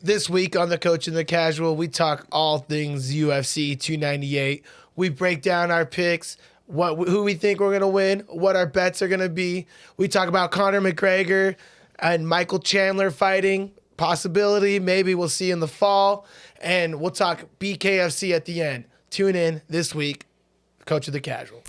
This week on the Coach and the Casual, we talk all things UFC 298. We break down our picks, who we think we're going to win, what our bets are going to be. We talk about Conor McGregor and Michael Chandler fighting, possibility, maybe we'll see in the fall. And we'll talk BKFC at the end. Tune in this week, Coach of the Casual.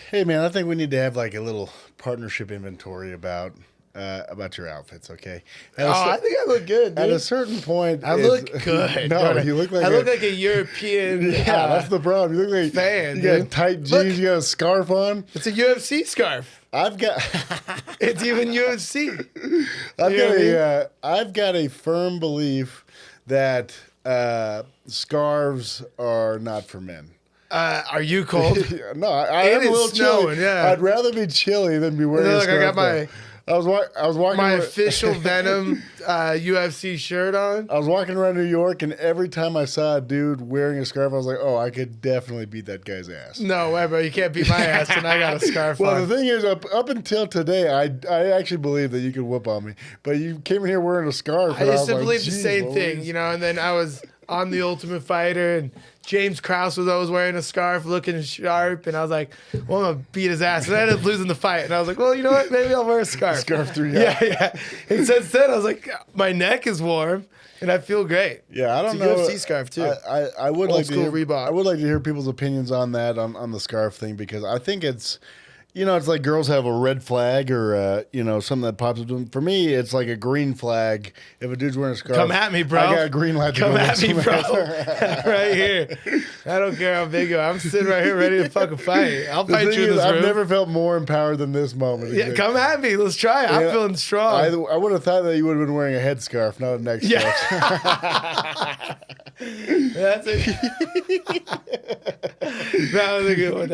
Hey man, I think we need to have like a little partnership inventory about your outfits, okay? I think I look good, dude. At a certain point, I look good. No, you look like I look like a European. Yeah, that's the problem. You look like fan. You dude. got tight jeans. Look, you got a scarf on. It's a UFC scarf. I've got. It's even UFC. I've got a firm belief that scarves are not for men. Are you cold? No, I am a little snowing, chilly. yeah. I'd rather be chilly than be wearing a scarf. I got my. I was walking my official Venom UFC shirt on. I was walking around New York, and every time I saw a dude wearing a scarf, I was like, "Oh, I could definitely beat that guy's ass." No way, bro! You can't beat my ass, and I got a scarf on. Well, the thing is, up until today, I actually believed that you could whoop on me, but you came in here wearing a scarf. I used to believe the same thing, you know. And then I was on The Ultimate Fighter, and James Krause was always wearing a scarf, looking sharp, and I was like, well, I'm gonna beat his ass. And I ended up losing the fight, and I was like, well, you know what? Maybe I'll wear a scarf. Scarf through, yeah. And since then, I was like, my neck is warm, and I feel great. Yeah, I don't it's know. It's a UFC scarf too. I would Old like school to hear, Reebok. I would like to hear people's opinions on that on the scarf thing, because I think it's. You know, it's like girls have a red flag or, something that pops up to them. For me, it's like a green flag. If a dude's wearing a scarf. Come at me, bro. I got a green light to Come go at me, bro. right Right here. I don't care how big you are. I'm sitting right here ready to fucking fight. I'll fight you in this room. I've never felt more empowered than this moment. Yeah, come at me. Let's try it. I'm feeling strong. I would have thought that you would have been wearing a headscarf, not a neck scarf. That's it. That was a good one.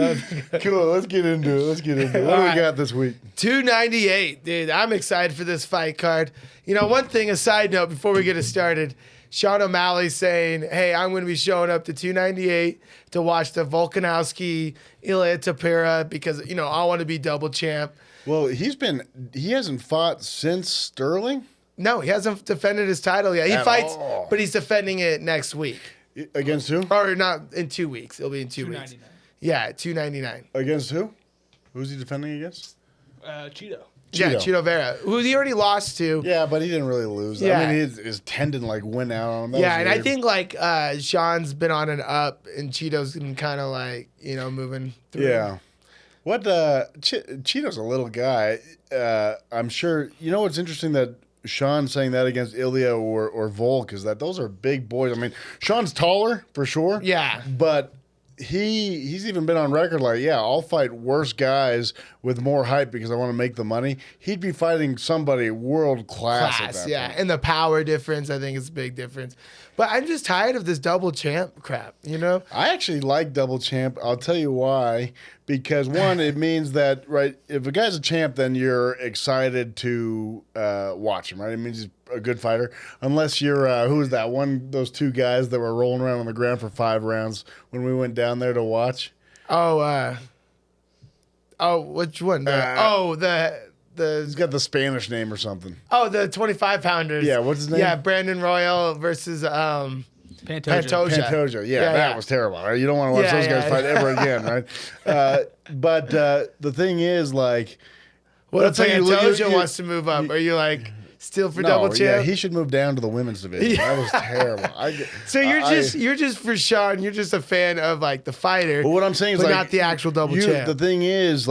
Come on, let's get into it. What do we got this week? 298, dude. I'm excited for this fight card. You know, one thing, a side note before we get it started, Sean O'Malley saying, hey, I'm going to be showing up to 298 to watch the Volkanovski Ilya Tapera because, you know, I want to be double champ. Well, he hasn't fought since Sterling? No, he hasn't defended his title yet. He fights, but he's defending it next week. Against who? Or not in 2 weeks. It'll be in 2 weeks. Yeah, 299. Against who? Who's he defending against? Cheeto. Yeah, Cheeto Vera, who he already lost to. Yeah, but he didn't really lose. Yeah. I mean, his tendon went out on him. That and I think Sean's been on an up, and Cheeto's been kind of moving through. Yeah. What Cheeto's a little guy. I'm sure. You know what's interesting that Sean saying that against Ilya or Volk is that those are big boys. I mean, Sean's taller for sure. Yeah, but he's even been on record I'll fight worse guys with more hype because I want to make the money. He'd be fighting somebody world class at that point. And the power difference I think is a big difference. But I'm just tired of this double champ crap, you know? I actually like double champ. I'll tell you why. Because one, it means that, right, if a guy's a champ, then you're excited to watch him, right? It means he's a good fighter. Unless you're, who was that one, those two guys that were rolling around on the ground for 5 rounds when we went down there to watch? Which one? He's got the Spanish name or something. Oh, the 25-pounders. Yeah, what's his name? Yeah, Brandon Royal versus Pantoja. Pantoja. Yeah, that was terrible. Right? You don't want to watch those guys fight ever again, right? But the thing is, what if Pantoja wants to move up? Are you still for double champ? Yeah, he should move down to the women's division. That was terrible. So you're just for Sean. You're just a fan of the fighter. Well, what I'm saying is not the actual double champ. The thing is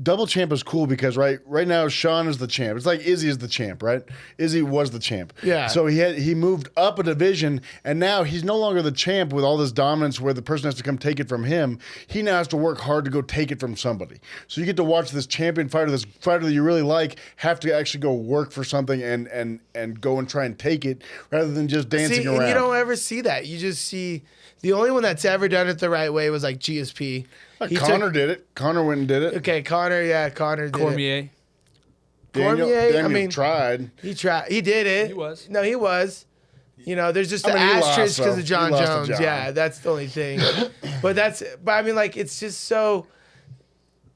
double champ is cool because right now Sean is the champ. It's like Izzy is the champ, right? Izzy was the champ. Yeah. So he moved up a division, and now he's no longer the champ with all this dominance where the person has to come take it from him. He now has to work hard to go take it from somebody. So you get to watch this champion fighter, this fighter that you really like, have to actually go work for something and go and try and take it rather than just dancing around. And you don't ever see that. You just see the only one that's ever done it the right way was GSP. Conor did it. Conor went and did it. Okay, Conor did Cormier. Cormier, tried. He tried. He did it. He was. No, he was. You know, there's just I the mean, he lost, asterisk because though. of John He lost to Jones. John. Yeah, that's the only thing. But I mean, like, it's just so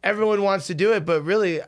everyone wants to do it, but really,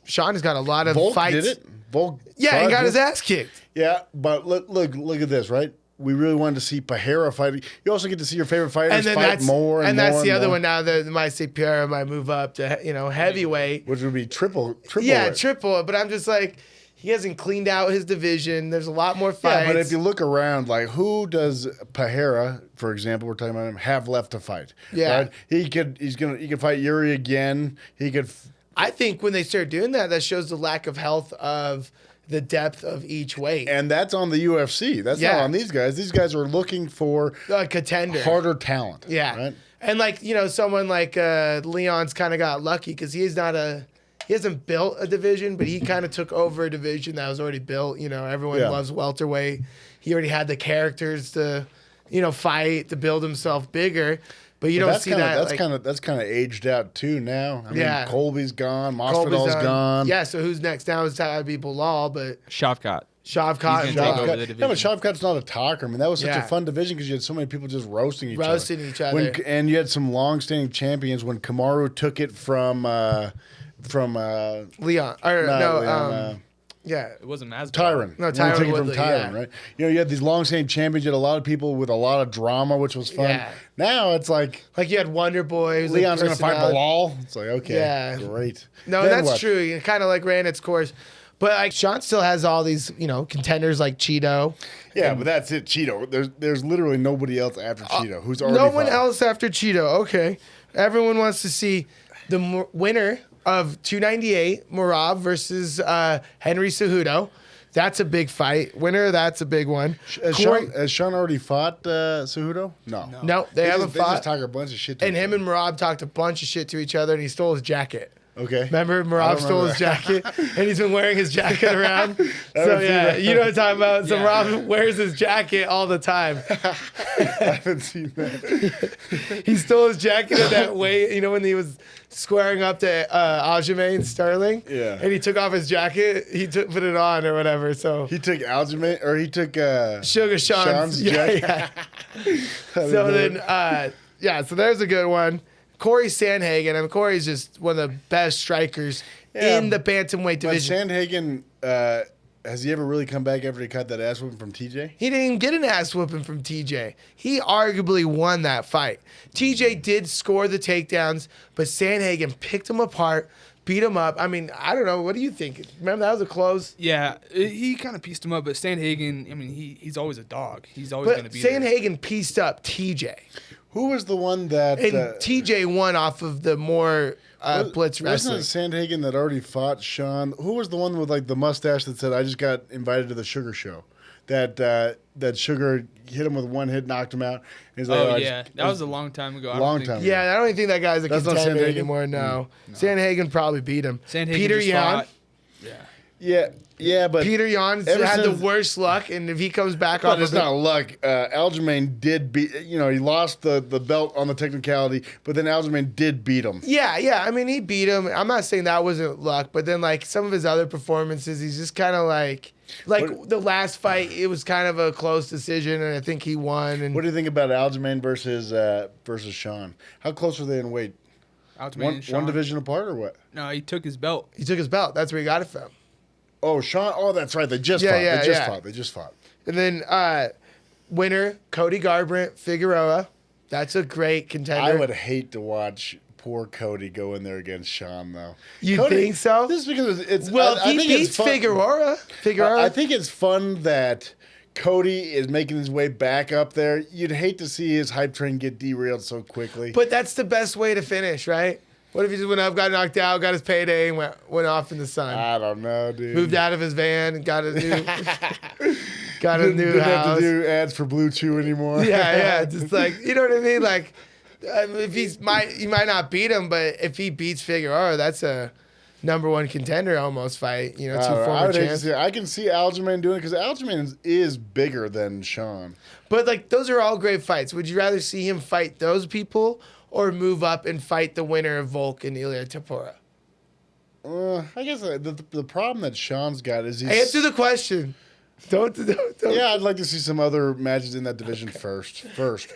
Sean has got a lot of Volk fights. did it. Volk Yeah, he tried got it. his ass kicked. Yeah, but look at this, right? We really wanted to see Pereira fight. You also get to see your favorite fighters And then fight more and more. that's the and other more, one now that might say Pierre might move up to heavyweight. which would be triple. Yeah, weight. triple. But I'm just like, he hasn't cleaned out his division. There's a lot more fights. Yeah, but if you look around, like who does Pereira, for example, we're talking about him, have left to fight? Yeah. Right? He could fight Yuri again. He could. I think when they start doing that, that shows the lack of health of the depth of each weight. And that's on the UFC. That's not on these guys. These guys are looking for A contender. harder talent. Yeah. Right? And like, someone like Leon's kind of got lucky because he hasn't built a division, but he kind of took over a division that was already built. Everyone loves welterweight. He already had the characters to, fight, to build himself bigger. But you don't see that. That's kind of aged out too now. I mean, Colby's gone. Colby's Masvidal's gone. Yeah, so who's next now is to be Bilal, but Shavkat. Shavkat. He's gonna take over the division. Yeah, but Shavkat's not a talker. I mean, that was such a fun division because you had so many people just roasting each other. And you had some long-standing champions when Kamaru took it from Leon. Yeah. It wasn't Masvidal. Tyron. No, When he Tyron took it Woodley, from Tyron, right? You had these long-standing champions. You had a lot of people with a lot of drama, which was fun. Yeah. Now it's like Like you had Wonder Boy. Who's Leon's going to fight Bilal. It's like, okay, great. No, Then that's what? true. It kind of like ran its course. But like Sean still has all these, contenders like Cheeto. Yeah, but that's it, Cheeto. There's literally nobody else after Cheeto who's already No one fought. else after Cheeto. Okay. Everyone wants to see the winner of 298, Merab versus Henry Cejudo. That's a big fight. Winner, that's a big one. Has Sean already fought Cejudo? No, they haven't They fought. just talk a bunch of shit to And each him and Merab talked a bunch of shit to each other, and he stole his jacket. Okay. Remember, I Merab don't stole remember his jacket, and he's been wearing his jacket around. So yeah, you know what I'm talking about. So Merab wears his jacket all the time. I haven't seen that. He stole his jacket at that weight. When he was squaring up to Aljamain Sterling. Yeah. And he took off his jacket. He put it on or whatever. So He took Aljamain, or he took Sugar Sean's jacket. Yeah. So then, so there's a good one. Corey Sandhagen. I mean, Corey's just one of the best strikers in the bantamweight But division. Sandhagen, has he ever really come back after he caught that ass whooping from TJ? He didn't even get an ass whooping from TJ. He arguably won that fight. TJ did score the takedowns, but Sandhagen picked him apart, beat him up. I mean, I don't know. What do you think? Remember, that was a close. Yeah, he kind of pieced him up, but Sandhagen, I mean, he's always a dog. He's always going to But be there. Sandhagen pieced up TJ. Who was the one that... And TJ won off of the more blitz wrestling. Wasn't it Sandhagen that already fought Sean? Who was the one with like the mustache that said, I just got invited to the Sugar Show? That Sugar hit him with one hit, knocked him out. He's like, Oh, yeah. That was a long time ago. Long time ago. Yeah, I don't even think that guy's a That's not contender Sandhagen? anymore. No. Sandhagen probably beat him. Sandhagen Peter just Yan. fought. Yeah. Yeah, but... Peter Yan Ever had the since- worst luck, and if he comes back But off it's of it, not luck. Aljamain did beat... he lost the belt on the technicality, but then Aljamain did beat him. Yeah. I mean, he beat him. I'm not saying that wasn't luck, but then like some of his other performances, he's just kind of like the last fight, it was kind of a close decision, and I think he won. And What do you think about Aljamain versus Sean? How close are they in weight? Aljamain and Sean. One division apart or what? No, he took his belt. he took his belt. That's where he got it from. Oh, Sean. Oh, that's right. They just Yeah, fought. yeah, They just yeah. fought. They just fought. And then winner Cody Garbrandt Figueroa. That's a great contender. I would hate to watch poor Cody go in there against Sean, though. You Cody, think so? This is because it's... Well, I if he think it's beats fun- Figueroa, I think it's fun that Cody is making his way back up there. You'd hate to see his hype train get derailed so quickly. but that's the best way to finish, right? What if he just went up, got knocked out, got his payday, and went off in the sun? I don't know, dude. Moved out of his van and got a new Didn't have house. to do ads for Blue Chew anymore. Yeah, just like, you know what I mean? Like, if you might not beat him, but if he beats Figueroa, that's a #1 contender almost fight. Two former champs. I can see Aljamain doing it because Aljamain is bigger than Sean. But like, those are all great fights. Would you rather see him fight those people or move up and fight the winner of Volk and Ilya Tapora? I guess the problem that Sean's got is he's... Answer the question. Don't. Yeah, I'd like to see some other matches in that division first.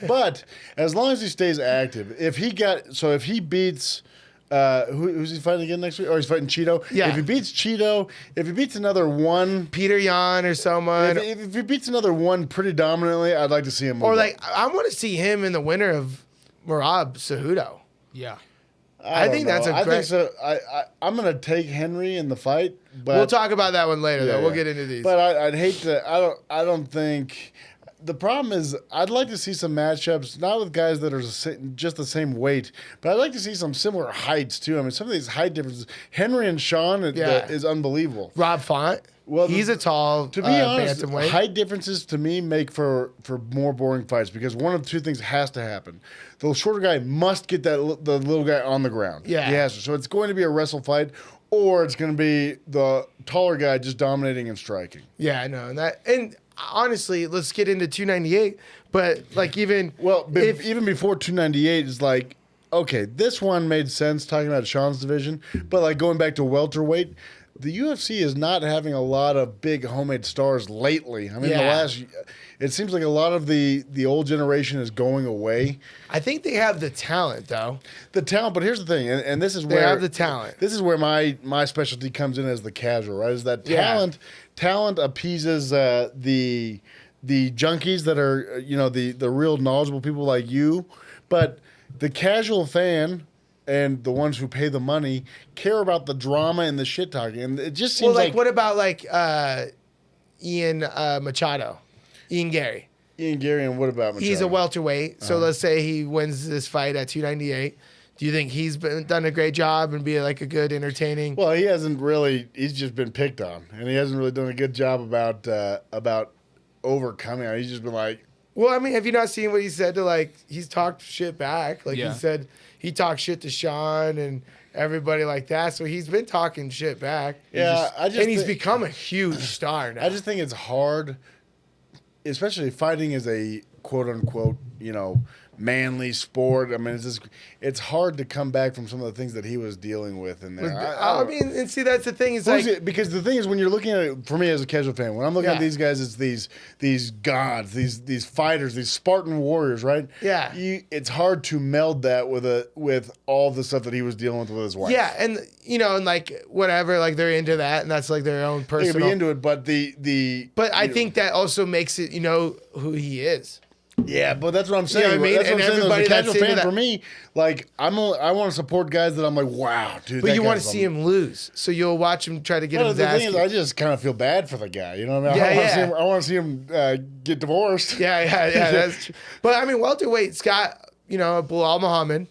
But as long as he stays active, if he beats who's he fighting again next week? Oh, he's fighting Cheeto. Yeah. If he beats Cheeto, if he beats another one, Peter Yan or someone. if he beats another one pretty dominantly, I'd like to see him move Or up. like, I want to see him in the winner of Merab Cejudo. Yeah. I think that's a I great. think so. I'm gonna take Henry in the fight, but We'll talk about that one later, Yeah, though. We'll yeah. get into these. But I'd hate to. I don't think. The problem is, I'd like to see some matchups, not with guys that are just the same weight, but I'd like to see some similar heights too. I mean, some of these height differences. Henry and Sean is unbelievable. Rob Font. Well, he's a tall. To be honest, bantamweight. height differences to me make for more boring fights because one of two things has to happen. The shorter guy must get the little guy on the ground. Yeah. He has to. So it's going to be a wrestle fight, or it's going to be the taller guy just dominating and striking. Yeah, I know. And honestly, let's get into 298. But like even Even before 298 is like, okay, this one made sense talking about Sean's division, but like going back to welterweight, the UFC is not having a lot of big homemade stars lately. I mean, it seems like a lot of the old generation is going away. I think they have the talent though. The talent, but here's the thing, and this is They where have the talent. This is where my specialty comes in as the casual, right? Is that Yeah. talent appeases the junkies that are the real knowledgeable people like you, but the casual fan and the ones who pay the money care about the drama and the shit talking, and it just seems Well, like what about like Ian Machado, Ian Gary? Ian Gary, and what about Machado? He's a welterweight. So let's say he wins this fight at 298. Do you think he's done a great job and be like a good entertaining? Well, he hasn't really. He's just been picked on, and he hasn't really done a good job about overcoming it. He's just been like, Well, I mean, have you not seen what he said to like? He's talked shit back. Like Yeah. he said, he talked shit to Sean and everybody like that. So he's been talking shit back. and He's become a huge star now. I just think it's hard, especially fighting is a quote unquote, manly sport. I mean, it's hard to come back from some of the things that he was dealing with in there. I mean, and see, that's the thing. Is Well, like, see, because the thing is, when you're looking at it, for me as a casual fan, when I'm looking at Yeah. these guys, it's these gods, these fighters, these Spartan warriors, right? Yeah. It's hard to meld that with all the stuff that he was dealing with his wife. yeah, and and like whatever, like they're into that, and that's like their own They personal. could be into it, but the But I think that also makes it, who he is. yeah, but that's what I'm saying. You know what I mean? That's what And I'm saying. As everybody a casual that's into fan, that- for me, like I want to support guys that I'm like, wow, dude. But that you want guy's to see him lose, so you'll watch him try to get Well, his the ass thing is, kicked. I just kind of feel bad for the guy. You know what I mean? Yeah, I want to see him get divorced. Yeah, that's true. But I mean, welterweight, Scott, Bilal Muhammad,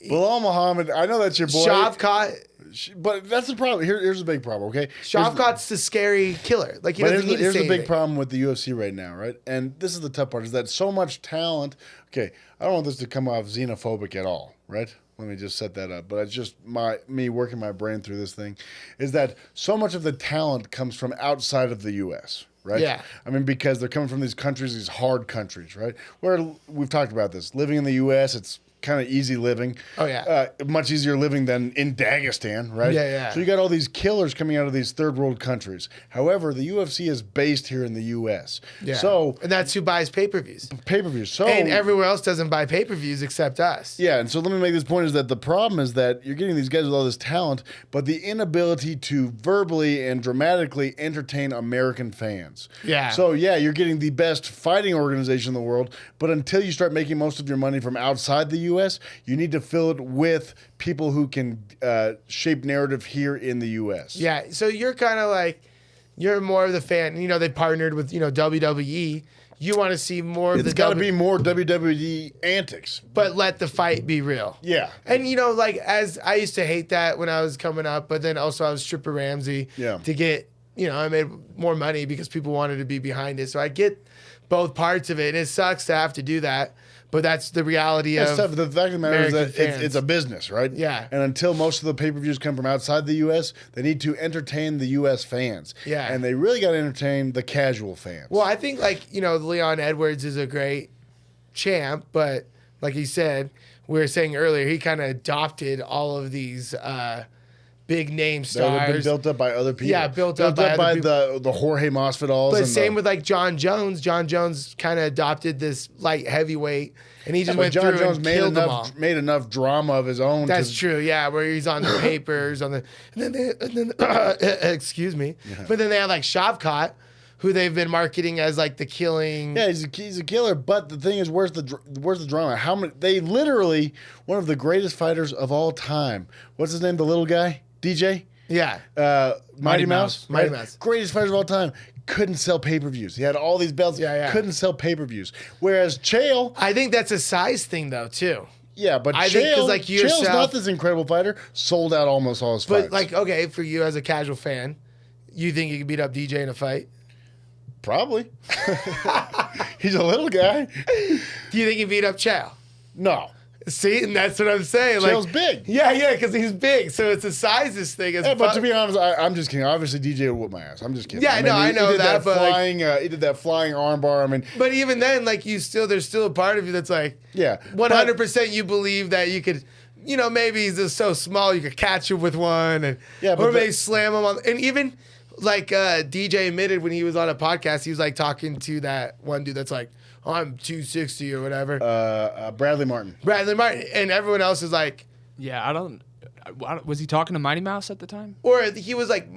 Bilal Muhammad, I know that's your boy. Shavkat. But that's the problem. Here's the big problem, okay? Shavkat's the scary killer. Like he But doesn't need to here's say the big anything. problem with the UFC right now, right? And this is the tough part, is that so much talent. Okay, I don't want this to come off xenophobic at all, right? Let me just set that up. But it's just me working my brain through this thing, is that so much of the talent comes from outside of the U.S., right? Yeah. I mean, because they're coming from these countries, these hard countries, right? Where we've talked about this. Living in the U.S., it's kind of easy living. Oh, yeah. Much easier living than in Dagestan, right? Yeah, yeah. So you got all these killers coming out of these third world countries. However, the UFC is based here in the U.S. Yeah. So and that's who buys pay-per-views. pay-per-views. So And everywhere else doesn't buy pay-per-views except us. yeah, and so let me make this point, is that the problem is that you're getting these guys with all this talent, but the inability to verbally and dramatically entertain American fans. Yeah. So yeah, you're getting the best fighting organization in the world, but until you start making most of your money from outside the U.S., you need to fill it with people who can shape narrative here in the U.S. Yeah, so you're kind of like, you're more of the fan. They partnered with, WWE. You want to see more of It's the got to be more WWE antics. but let the fight be real. Yeah. And like as I used to hate that when I was coming up, but then also I was Stripper Ramsey Yeah. to get, I made more money because people wanted to be behind it. So I get both parts of it. And it sucks to have to do that, but that's the reality It's of tough. The fact of the matter is American that fans. it's a business, right? Yeah. And until most of the pay-per-views come from outside the U.S., they need to entertain the U.S. fans. Yeah. And they really got to entertain the casual fans. Well, I think Leon Edwards is a great champ, but like he said, we were saying earlier, he kind of adopted all of these big name That have been stars. built up by other people. Yeah, built up by other the Jorge Masvidals. But and same with like John Jones. John Jones kind of adopted this light heavyweight, and he just went John through Jones and made killed them all. enough drama of his own. That's true, yeah. Where he's on the papers, and then excuse me. But then they had like Shavkat, who they've been marketing as like the killing. Yeah, he's a killer. But the thing is, where's the drama? How many? They literally one of the greatest fighters of all time. What's his name? The little guy, DJ. Yeah. Mighty Mouse. Mighty Mouse. Greatest fighters of all time. Couldn't sell pay-per-views. He had all these belts. Yeah. Couldn't sell pay-per-views. Whereas Chael. I think that's a size thing though too. Yeah, but I think 'cause, like, Chael's not this incredible fighter. Sold out almost all his fights. But like, okay, for you as a casual fan, you think you can beat up DJ in a fight? Probably. He's a little guy. Do you think you beat up Chow? No. See, and that's what I'm saying. Chael's like, big. Yeah, because he's big. So it's a sizes thing. Yeah, but to be honest, I'm just kidding. Obviously, DJ would whoop my ass. I'm just kidding. Yeah, I know he did that, but, like- flying, he did that flying armbar. I mean, But even then, like there's still a part of you that's like, yeah, 100% you believe that you could, maybe he's just so small you could catch him with one, and or maybe slam him on. And even like DJ admitted when he was on a podcast, he was like talking to that one dude that's like, oh, I'm 260 or whatever. Bradley Martin. And everyone else is like, Yeah, I don't. Was he talking to Mighty Mouse at the time? or he was like,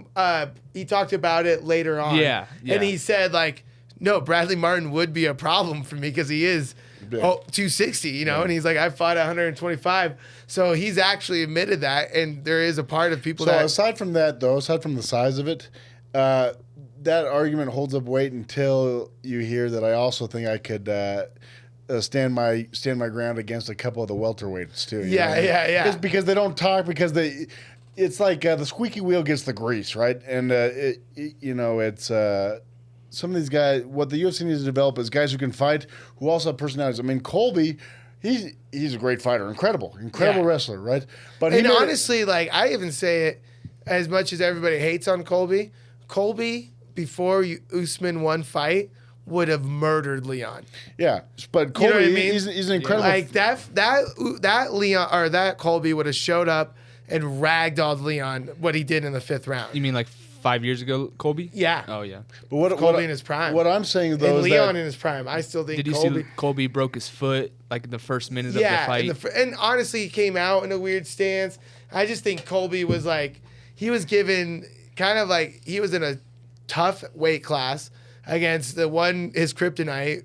he talked about it later on. Yeah. And he said like, no, Bradley Martin would be a problem for me because he is 260, and he's like, I fought at 125. So he's actually admitted that, and there is a part of people that. Aside from that, though, aside from the size of it, that argument holds up weight until you hear that I also think I could stand my ground against a couple of the welterweights too. Yeah. It's because they don't talk because it's like the squeaky wheel gets the grease, right? And it's some of these guys. What the UFC needs to develop is guys who can fight, who also have personalities. I mean, Colby. He's a great fighter, incredible wrestler, right? But honestly, like I even say it, as much as everybody hates on Colby before Usman won fight would have murdered Leon. Yeah, but Colby, You know what I mean? he's an incredible. Like that Leon or that Colby would have showed up and ragdolled Leon what he did in the 5th round. You mean like 5 years ago, Colby? Yeah. Oh yeah. But Colby in his prime. What I'm saying though and is Leon that in his prime. I still think Did you Colby. see Colby broke his foot like in the first minute of the fight? And honestly, he came out in a weird stance. I just think Colby was like, he was given kind of like, he was in a tough weight class against his kryptonite,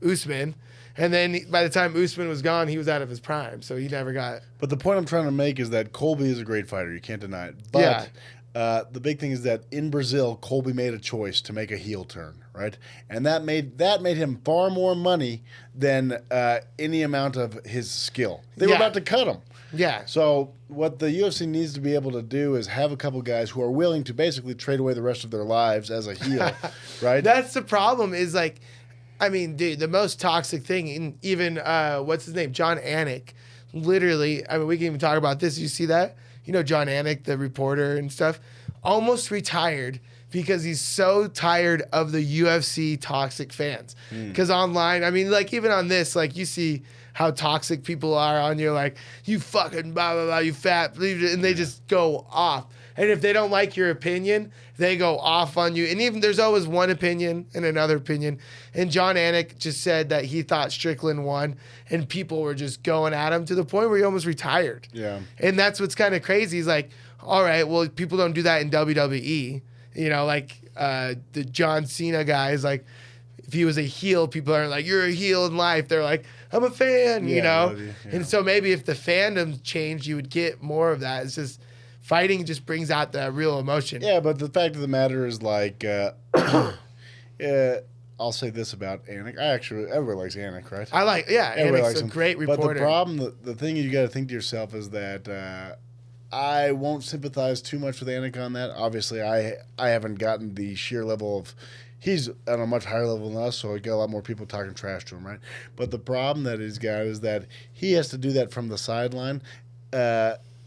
Usman. And then by the time Usman was gone, he was out of his prime. So he never got. But the point I'm trying to make is that Colby is a great fighter. You can't deny it. But the big thing is that in Brazil, Colby made a choice to make a heel turn, right? And that made him far more money than any amount of his skill. They were about to cut him. Yeah. So what the UFC needs to be able to do is have a couple guys who are willing to basically trade away the rest of their lives as a heel, right? That's the problem is like, I mean, dude, the most toxic thing, and even, what's his name? John Anik. Literally, I mean, we can even talk about this. You see that? John Anik, the reporter and stuff, almost retired because he's so tired of the UFC toxic fans. Because online, I mean, like, even on this, like, you see how toxic people are on you, like, you fucking blah, blah, blah, you fat, and they just go off. And if they don't like your opinion, they go off on you. And even there's always one opinion and another opinion. And John Anik just said that he thought Strickland won, and people were just going at him to the point where he almost retired. Yeah. And that's what's kind of crazy. He's like, all right, well, people don't do that in WWE. Like the John Cena guys, like, if he was a heel, people aren't like, you're a heel in life. They're like, I'm a fan, Yeah. And so maybe if the fandom changed, you would get more of that. It's just fighting just brings out the real emotion. Yeah, but the fact of the matter is, like, I'll say this about Anik. Everybody likes Anik, right? Anik's likes a him. great reporter. But the problem, the thing you got to think to yourself is that I won't sympathize too much with Anik on that. Obviously, I haven't gotten the sheer level of. He's on a much higher level than us, so he got a lot more people talking trash to him, right? But the problem that he's got is that he has to do that from the sideline.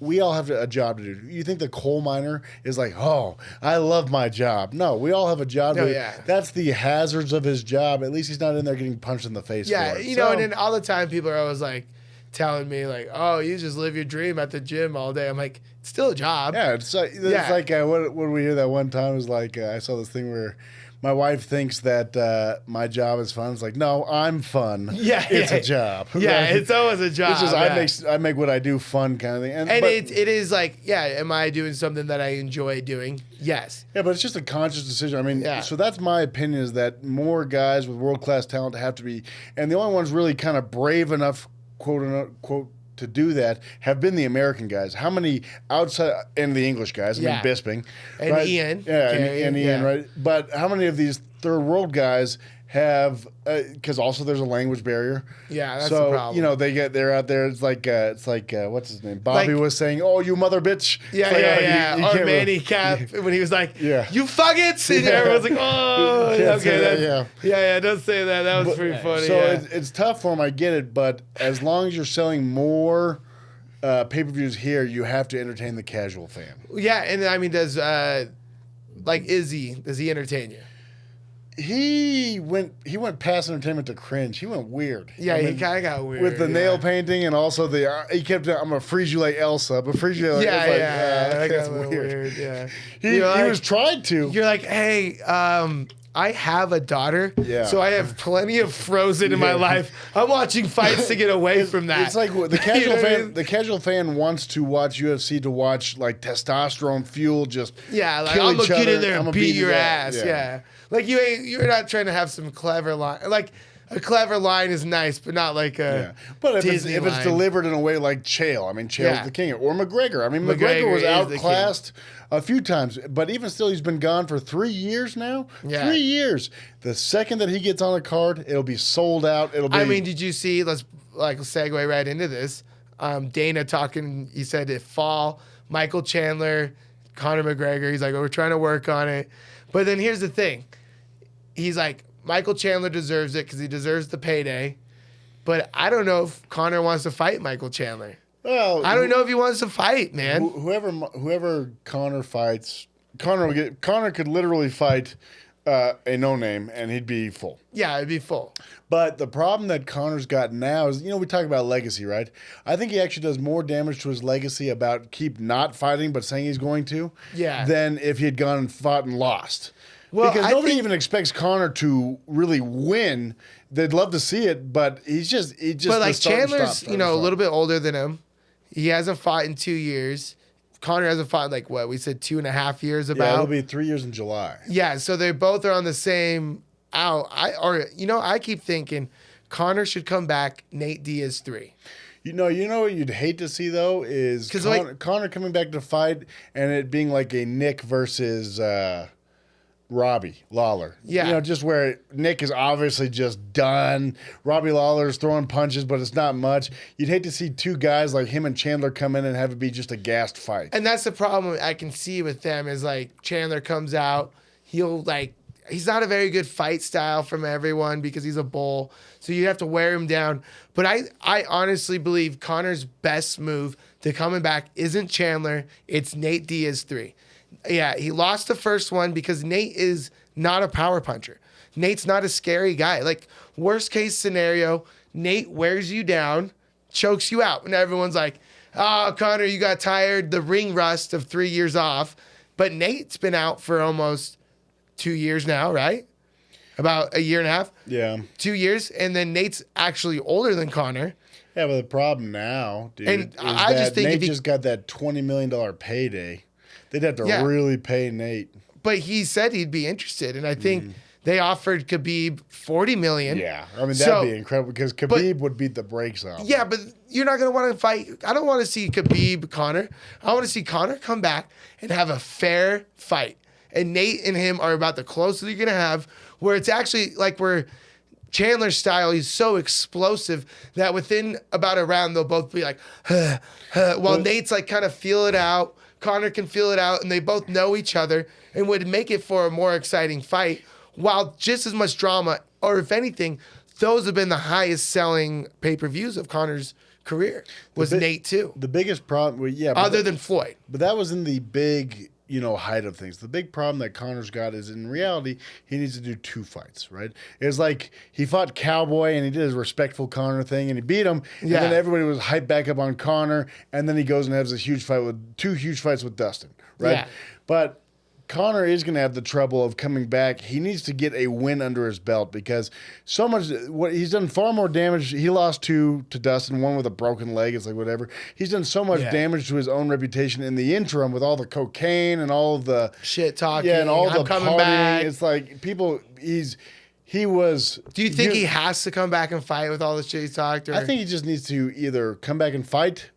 We all have a job to do. You think the coal miner is like, oh, I love my job. No, we all have a job to do. Yeah. That's the hazards of his job. At least he's not in there getting punched in the face for it. And then all the time people are always like, telling me like, "Oh, you just live your dream at the gym all day." I'm like, "It's still a job." Yeah, it's like what we hear that one time was like I saw this thing where my wife thinks that my job is fun. It's like, no, I'm fun. Yeah, it's a job. Yeah, it's always a job. It's just I make what I do fun kind of thing. And it is like, yeah, am I doing something that I enjoy doing? Yes. Yeah, but it's just a conscious decision. I mean, so that's my opinion is that more guys with world-class talent have to be, and the only ones really kind of brave enough, quote unquote, to do that have been the American guys. How many outside and the English guys? I mean, Bisping and right? Ian. Yeah, and Ian, right? But how many of these third world guys have? Because also there's a language barrier. Yeah, that's so the problem. you know they're out there. It's like what's his name? Bobby was saying, "Oh, you mother bitch." Yeah, like, You or Manny Cap when he was like, Yeah. "You faggots," and everyone's like, "Oh, okay, yeah, don't say that." That was pretty funny. So it's tough for him. I get it, but as long as you're selling more pay-per-views here, you have to entertain the casual fan. Yeah, and I mean, does he entertain you? He went past entertainment to cringe. He went weird. Yeah, he kind of got weird with the nail painting and also he kept. I'm gonna freeze you like Elsa, but freeze you like that's weird. Yeah, he was tried to. You're like, hey, I have a daughter, so I have plenty of Frozen in my life. I'm watching fights to get away from that. It's like the casual fan. The casual fan wants to watch UFC to watch like testosterone fuel just. Yeah, like kill I'm gonna each get other. in there I'm and gonna beat your his ass. Yeah. Like you're not trying to have some clever line. Like a clever line is nice, but not like a. Yeah. But if Disney it's line. delivered in a way like Chael, I mean Chael's the king, or McGregor. I mean McGregor was outclassed a few times, but even still, he's been gone for 3 years now. Yeah. 3 years. The second that he gets on the card, it'll be sold out. It'll be. I mean, did you see? Let's segue right into this. Dana talking. He said if fall, Michael Chandler, Conor McGregor. He's like, we're trying to work on it. But then here's the thing. He's like, Michael Chandler deserves it because he deserves the payday. But I don't know if Conor wants to fight Michael Chandler. Well, I don't know if he wants to fight, man. Whoever Conor fights, Conor could literally fight a no-name and he'd be full. Yeah, it'd be full. But the problem that Conor's got now is, we talk about legacy, right? I think he actually does more damage to his legacy about keep not fighting but saying he's going to than if he had gone and fought and lost. Well, because nobody even expects Conor to really win. They'd love to see it, but he just. But like Chandler's, a little bit older than him. He hasn't fought in 2 years. Conor hasn't fought in we said 2.5 years about. Yeah, it'll be 3 years in July. Yeah, so they both are on the same out. I keep thinking Conor should come back, Nate Diaz 3. You know what you'd hate to see though is Conor coming back to fight and it being like a Nick versus Robbie Lawler. Yeah. Just where Nick is obviously just done. Robbie Lawler's throwing punches, but it's not much. You'd hate to see two guys like him and Chandler come in and have it be just a gassed fight. And that's the problem I can see with them is Chandler comes out, he's not a very good fight style from everyone because he's a bull. So you have to wear him down. But I honestly believe Conor's best move to coming back isn't Chandler, it's Nate Diaz 3. Yeah, he lost the first one because Nate is not a power puncher. Nate's not a scary guy. Worst case scenario, Nate wears you down, chokes you out. And everyone's like, oh, Conor, you got tired, the ring rust of 3 years off. But Nate's been out for almost 2 years now, right? About a year and a half? Yeah. 2 years. And then Nate's actually older than Conor. Yeah, but the problem now, dude, and I just think Nate just got that $20 million payday. They'd have to really pay Nate. But he said he'd be interested, and I think they offered Khabib $40 million. Yeah, I mean, that'd be incredible because Khabib would beat the brakes off. Yeah, but you're not going to want to fight. I don't want to see Khabib Conor. I want to see Conor come back and have a fair fight. And Nate and him are about the closest you're going to have, where it's actually where Chandler's style, he's so explosive that within about a round, they'll both be like, while Nate's kind of feel it out. Conor can feel it out, and they both know each other and would make it for a more exciting fight, while just as much drama, or if anything, those have been the highest selling pay-per-views of Conor's career, was Nate too. The biggest problem, other than Floyd. But that was in the big, height of things. The big problem that Conor's got is in reality, he needs to do 2 fights, right? It's like he fought Cowboy and he did his respectful Conor thing and he beat him. And then everybody was hyped back up on Conor. And then he goes and has a huge fight with 2 huge fights with Dustin, right? Yeah. But Conor is going to have the trouble of coming back. He needs to get a win under his belt because he's done far more damage. He lost 2 to Dustin, 1 with a broken leg. It's like whatever. He's done so much damage to his own reputation in the interim with all the cocaine and all of the shit talking. Yeah, and all I'm the coming partying. back. It's like he was. Do you think he has to come back and fight with all the shit he's talked? Or? I think he just needs to either come back and fight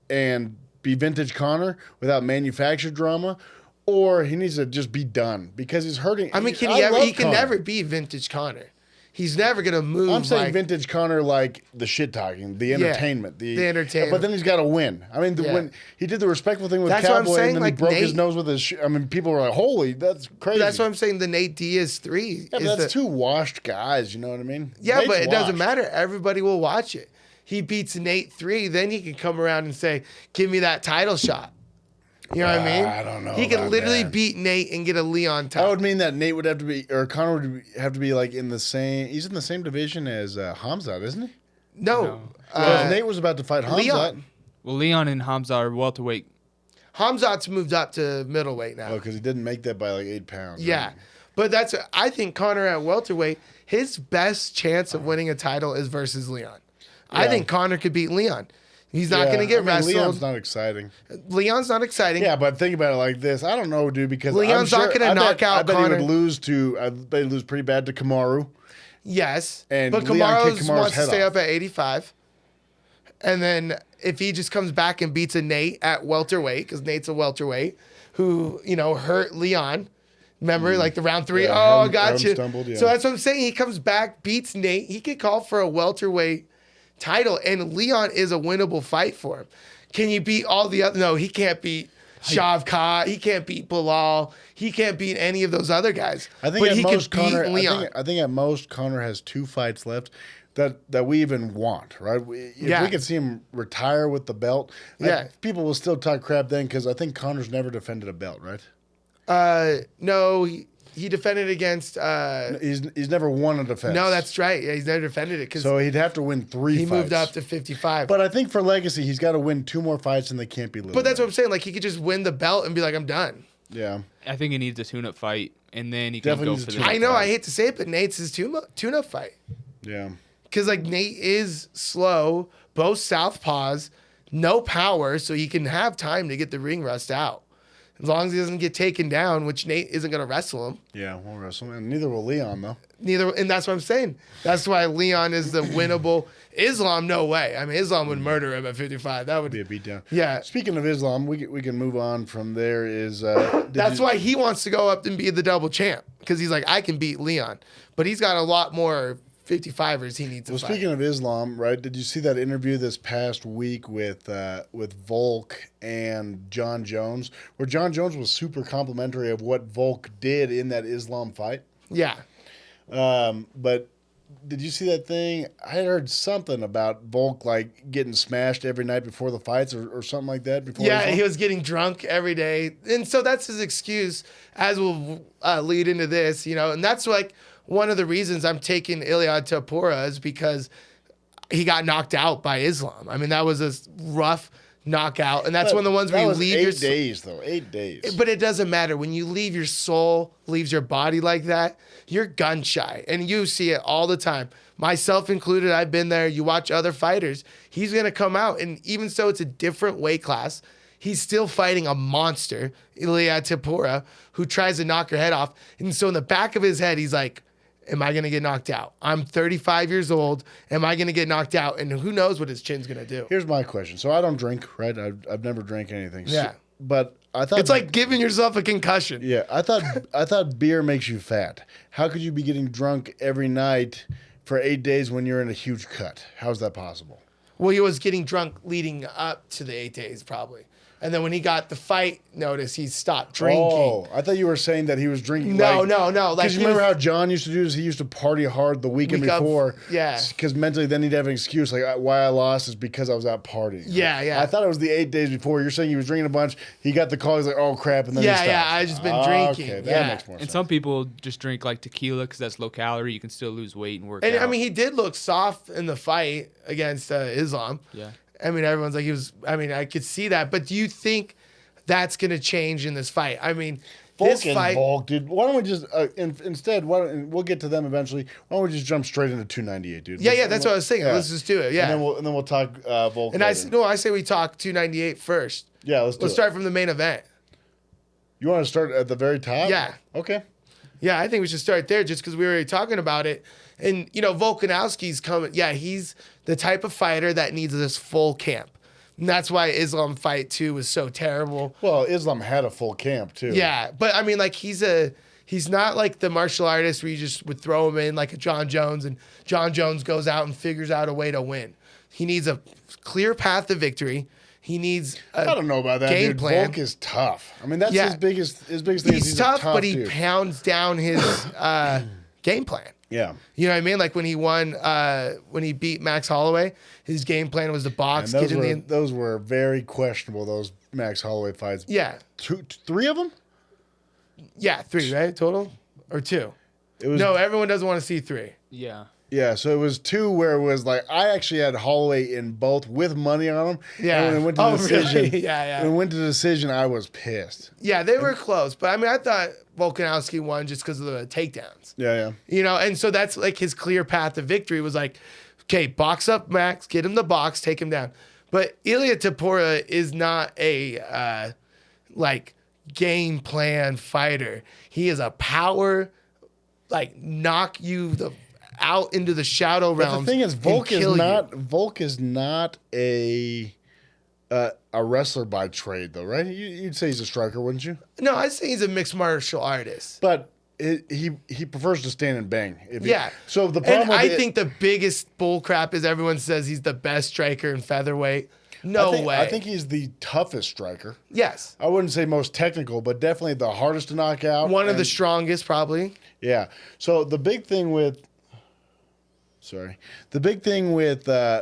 and be vintage Conor without manufactured drama. Or he needs to just be done because he's hurting. I mean, he can never be vintage Conor. He's never gonna move. I'm saying vintage Conor, like the shit talking, the entertainment, the entertainment. But then he's got to win. I mean, when he did the respectful thing with Cowboy, and then he broke his nose with his. I mean, people were like, "Holy, that's crazy." That's what I'm saying. The Nate Diaz 3. Yeah, but that's 2 washed guys. You know what I mean? Yeah, Nate's but it doesn't washed. matter. Everybody will watch it. He beats Nate 3, then he can come around and say, "Give me that title shot." You know what I mean? I don't know. He can literally beat Nate and get a Leon title. That would mean that Nate would have to be, or Conor would have to be like in the same. He's in the same division as Hamzat, isn't he? No. Nate was about to fight Hamzat. Leon. Well, Leon and Hamza are welterweight. Hamzat's moved up to middleweight now. Oh, because he didn't make that by like 8 pounds. Yeah. Right? But I think Conor at welterweight, his best chance of winning a title is versus Leon. I think Conor could beat Leon. He's not going to get wrestled. Leon's not exciting. Leon's not exciting. Yeah, but think about it like this. I don't know, dude, because Leon's not going to knock out Conor. I bet he'd lose pretty bad to Kamaru. Yes. And but Leon kicked Kamaru Kamaru's wants to head stay off. up at 85. And then if he just comes back and beats a Nate at welterweight, because Nate's a welterweight, who, hurt Leon. Remember, like the round 3? Yeah, I got you. Stumbled, yeah. So that's what I'm saying. He comes back, beats Nate. He could call for a welterweight title, and Leon is a winnable fight for him. Can you beat all the other? No, he can't beat Shavkat. He can't beat Bilal. He can't beat any of those other guys. I think but at most can beat Conor. Leon. I think at most Conor has 2 fights left that we even want. Right? If we could see him retire with the belt, people will still talk crap then because I think Conor's never defended a belt, right? No. He defended against. He's never won a defense. No, that's right. Yeah, he's never defended it so he'd have to win 3 he fights. moved up to 55. But I think for legacy, he's got to win 2 more fights, and they can't be little. But that's what I'm saying. Like he could just win the belt and be like, I'm done. Yeah. I think he needs a tune-up fight, and then he can Definitely go needs for a the. tune-up I know. fight. I hate to say it, but Nate's his tune-up fight. Yeah. Because like Nate is slow, both southpaws, no power, so he can have time to get the ring rust out. As long as he doesn't get taken down, which Nate isn't going to wrestle him. Yeah, we'll wrestle, and neither will Leon though. And that's what I'm saying. That's why Leon is the winnable. Islam, no way. I mean, Islam would murder him at 55. That would Be a beatdown. Yeah. Speaking of Islam, we can move on from there. That's why he wants to go up and be the double champ because he's like, I can beat Leon, but he's got a lot more 55ers he needs to fight. Speaking of Islam, right? Did you see that interview this past week with Volk and John Jones, where John Jones was super complimentary of what Volk did in that Islam fight? Yeah. But did you see that thing? I had heard something about Volk like getting smashed every night before the fights or something like that. Yeah, he was getting drunk every day. And so that's his excuse, as we'll lead into this, and that's like one of the reasons I'm taking Ilia Topuria is because he got knocked out by Islam. I mean, that was a rough knockout. And that's one of the ones where you leave your 8 days, though. 8 days. But it doesn't matter. When you leave your soul, leaves your body like that, you're gun shy. And you see it all the time. Myself included, I've been there. You watch other fighters. He's going to come out. And even so it's a different weight class, he's still fighting a monster, Ilia Topuria, who tries to knock your head off. And so in the back of his head, he's like, am I going to get knocked out? I'm 35 years old. Am I going to get knocked out? And who knows what his chin's going to do? Here's my question. So I don't drink, right? I've never drank anything. Yeah. But I thought It's like giving yourself a concussion. Yeah, I thought beer makes you fat. How could you be getting drunk every night for 8 days when you're in a huge cut? How's that possible? Well, he was getting drunk leading up to the 8 days, probably. And then when he got the fight notice, he stopped drinking. Oh, I thought you were saying that he was drinking. No. Like, because you remember how John used to do this? He used to party hard the weekend before. Yeah. Because mentally, then he'd have an excuse like why I lost is because I was out partying. Yeah. I thought it was the 8 days before. You're saying he was drinking a bunch. He got the call. He's like, oh crap, and then he stopped. I just been drinking. Okay, that makes more sense. And some people just drink like tequila because that's low calorie. You can still lose weight and work out. And I mean, he did look soft in the fight against Islam. Yeah. I mean, everyone's like, I could see that. But do you think that's going to change in this fight? I mean, this fight. Volk, dude. Why don't we just instead? We'll get to them eventually. Why don't we just jump straight into 298, dude? Yeah, that's what I was thinking. Yeah. Let's just do it. Yeah. And then we'll talk Volk. And I say we talk 298 first. Yeah, let's start from the main event. You want to start at the very top? Yeah. Okay. Yeah, I think we should start there just because we were already talking about it. And, Volkanovski's coming. Yeah, he's the type of fighter that needs this full camp. And that's why Islam fight 2 was so terrible. Well, Islam had a full camp, too. Yeah, but I mean, like, he's not like the martial artist where you just would throw him in like a John Jones and John Jones goes out and figures out a way to win. He needs a clear path to victory. He needs I don't know about that, game dude. plan. Volk is tough. I mean, that's his biggest thing. He's tough, but he dude. pounds down his game plan. Yeah. You know what I mean? Like when he won, when he beat Max Holloway, his game plan was to box, get in the. Those were very questionable. Those Max Holloway fights. Yeah. 3 of them. Yeah, 3, right? Total or 2? It was No, everyone doesn't want to see 3. Yeah. Yeah, so it was 2 where it was like I actually had Holloway in both with money on him. Yeah. And when it went to decision, really? Yeah. when it went to decision, I was pissed. Yeah, they were close, but I mean, I thought Volkanovski won just because of the takedowns. Yeah. And so that's like his clear path to victory was like, okay, box up Max, get him the box, take him down. But Ilia Topuria is not a like game plan fighter. He is a power, like knock you out into the shadow realms. But the thing is, Volk is not a wrestler by trade, though, right? You'd say he's a striker, wouldn't you? No, I'd say he's a mixed martial artist. But he prefers to stand and bang. So the And problem I think the biggest bullcrap is everyone says he's the best striker in featherweight. No way. I think he's the toughest striker. Yes. I wouldn't say most technical, but definitely the hardest to knock out. One of the strongest, probably. Yeah. So the big thing with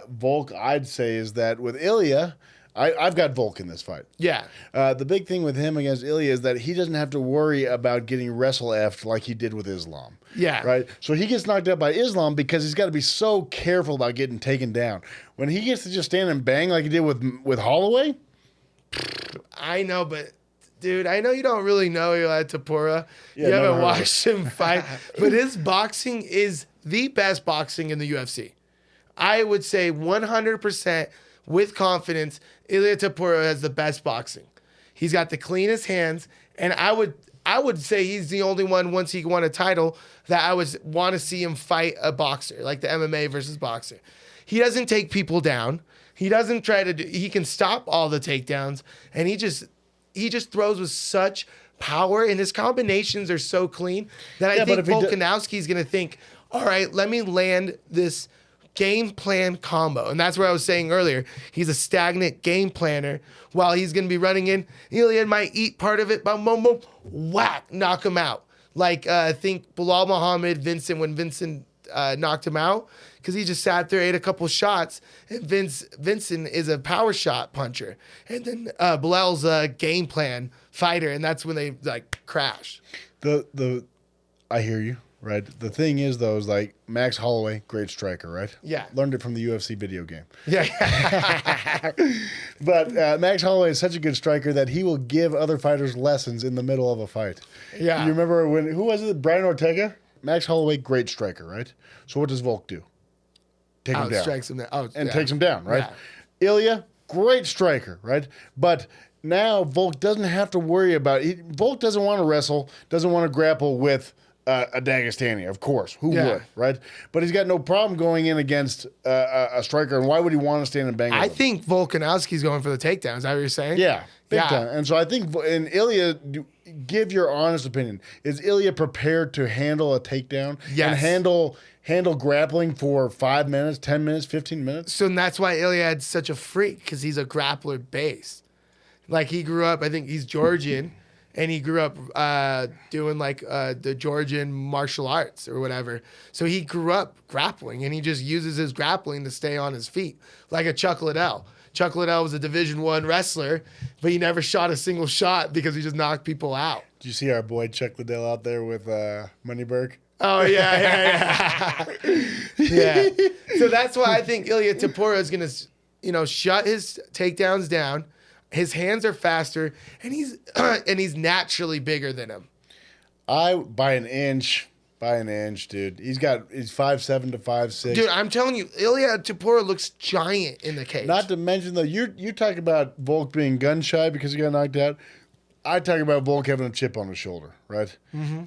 Volk, I'd say, is that with Ilya, I've got Volk in this fight. Yeah. The big thing with him against Ilya is that he doesn't have to worry about getting wrestle-effed like he did with Islam. Yeah. Right? So he gets knocked out by Islam because he's got to be so careful about getting taken down. When he gets to just stand and bang like he did with Holloway. I know, but dude, I know you don't really know Ilia Topuria. Yeah, you haven't never watched him fight. But his boxing is the best boxing in the UFC. I would say 100% with confidence, Ilia Topuria has the best boxing. He's got the cleanest hands, and I would say he's the only one, once he won a title, that I would want to see him fight a boxer, like the MMA versus boxer. He doesn't take people down. He doesn't try to he can stop all the takedowns, and he just throws with such power, and his combinations are so clean that I think Volkanovski's going to think, all right, let me land this game plan combo. And that's where I was saying earlier, he's a stagnant game planner while he's going to be running in. Ilya might eat part of it, boom, boom, boom, whack, knock him out. Like, I think Bilal Muhammad, when Vincent knocked him out, because he just sat there, ate a couple shots, and Vincent is a power shot puncher. And then Bilal's a game plan fighter, and that's when they, like, crash. I hear you. Right. The thing is, though, is like Max Holloway, great striker, right? Yeah. Learned it from the UFC video game. Yeah. But Max Holloway is such a good striker that he will give other fighters lessons in the middle of a fight. Yeah. You remember who was it? Brian Ortega? Max Holloway, great striker, right? So what does Volk do? Take him down. Strikes him down. Takes him down, right? Yeah. Ilya, great striker, right? But now Volk doesn't have to worry about it. Volk doesn't want to wrestle, doesn't want to grapple with a Dagestani, of course. Who would, right? But he's got no problem going in against a striker. And why would he want to stand and bang? I think Volkanovski's going for the takedown. Is that what you're saying? Yeah, big time. And so I think, and Ilya, give your honest opinion. Is Ilya prepared to handle a takedown? Yes. And handle grappling for 5 minutes, 10 minutes, 15 minutes? So that's why Iliad's such a freak, because he's a grappler base. Like he grew up, I think he's Georgian, and he grew up doing like the Georgian martial arts or whatever. So he grew up grappling, and he just uses his grappling to stay on his feet, like a Chuck Liddell. Chuck Liddell was a Division I wrestler, but he never shot a single shot because he just knocked people out. Do you see our boy Chuck Liddell out there with Moneyberg? Oh, yeah. Yeah. So that's why I think Ilia Topuria is going to, shut his takedowns down. His hands are faster, and he's naturally bigger than him. By an inch, dude. He's 5'7" to 5'6". Dude, I'm telling you, Ilia Topuria looks giant in the cage. Not to mention, though, you talk about Volk being gun shy because he got knocked out. I talk about Volk having a chip on his shoulder, right? Mm-hmm.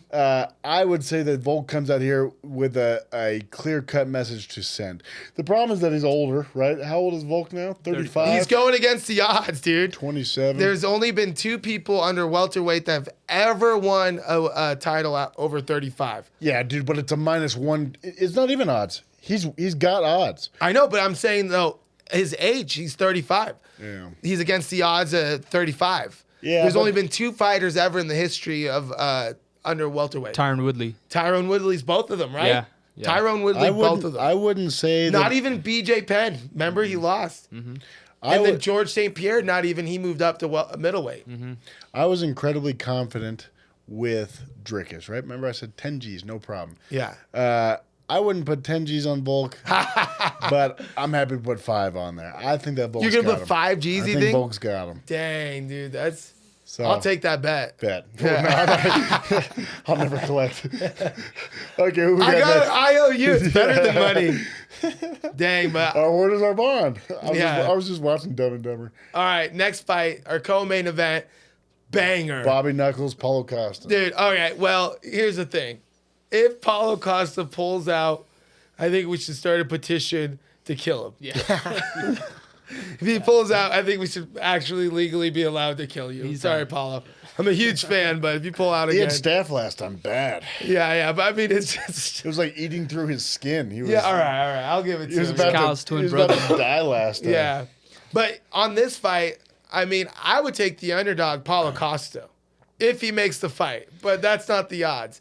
I would say that Volk comes out here with a clear-cut message to send. The problem is that he's older, right? How old is Volk now? 35? He's going against the odds, dude. 27. There's only been 2 people under welterweight that have ever won a title over 35. Yeah, dude, but it's a -1. It's not even odds. He's got odds. I know, but I'm saying, though, his age, he's 35. Yeah. He's against the odds at 35. Yeah, There's only been 2 fighters ever in the history of under welterweight. Tyrone Woodley. Tyrone Woodley's both of them, right? Yeah. Tyrone Woodley, both of them. I wouldn't say Not that. even BJ Penn. Remember, he lost. Mm-hmm. And then George St. Pierre, not even he moved up to middleweight. Mm-hmm. I was incredibly confident with Drickus, right? Remember I said 10 G's, no problem. Yeah. I wouldn't put 10 G's on Volk, but I'm happy to put 5 on there. I think that Volk's got him. You're going to put 5 G's, you I think think? Volk's got him. Dang, dude. So, I'll take that bet. Yeah. I'll never collect. Okay, who we got next? I owe you. It's better than money. Dang, but where does our bond? Yeah. I was just watching Dumb and Dumber. all right, next fight, our co-main event, banger. Bobby Knuckles, Paulo Costa. Dude, all right, well, here's the thing. If Paulo Costa pulls out, I think we should start a petition to kill him. Yeah. If he pulls out, I think we should actually legally be allowed to kill you. Sorry, Paulo. I'm a huge fan, but if you pull out He again. had staph last time, bad. Yeah, but I mean, it's just. It was like eating through his skin. He was, Yeah, all right. I'll give it to He was him. about, Kyle's to, twin he was brother. about to die last time. Yeah. But on this fight, I mean, I would take the underdog, Paulo Costa, if he makes the fight. But that's not the odds.